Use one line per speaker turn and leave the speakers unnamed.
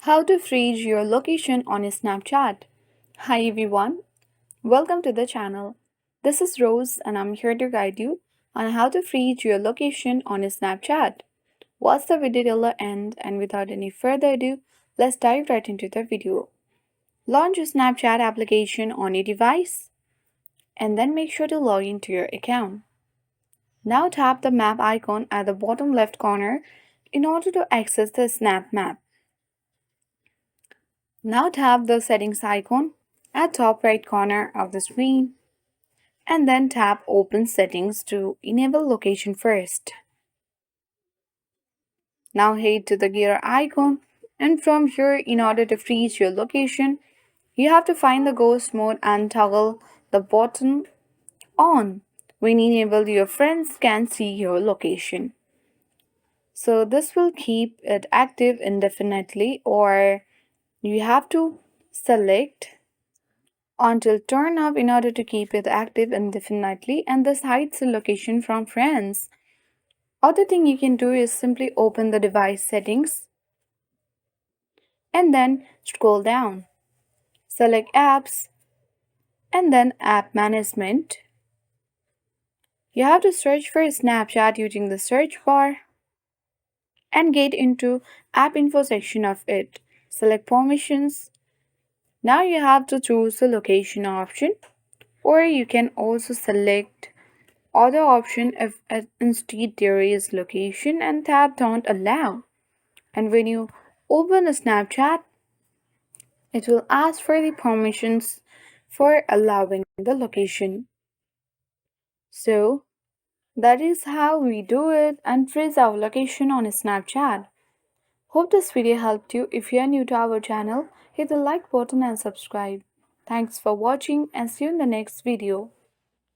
How to freeze your location on a Snapchat. Hi everyone, welcome to the channel. This is Rose and I'm here to guide you on how to freeze your location on a Snapchat. Watch the video till the end and without any further ado, let's dive right into the video. Launch your Snapchat application on your device and then make sure to log into your account. Now tap the map icon at the bottom left corner in order to access the Snap Map. Now tap the settings icon at top right corner of the screen and then tap open settings to enable location first. Now head to the gear icon and from here in order to freeze your location you have to find the ghost mode and toggle the button on. When enabled your friends can see your location. So this will keep it active indefinitely or you have to select until turn off in order to keep it active indefinitely and this hides the location from friends. Other thing you can do is simply open the device settings and then scroll down. Select apps and then app management. You have to search for Snapchat using the search bar and get into app info section of it. Select permissions. Now you have to choose the location option or you can also select other option if instead there is location and tap don't allow. And when you open a Snapchat, it will ask for the permissions for allowing the location. So that is how we do it and freeze our location on a Snapchat. Hope this video helped you. If you are new to our channel, hit the like button and subscribe. Thanks for watching and see you in the next video.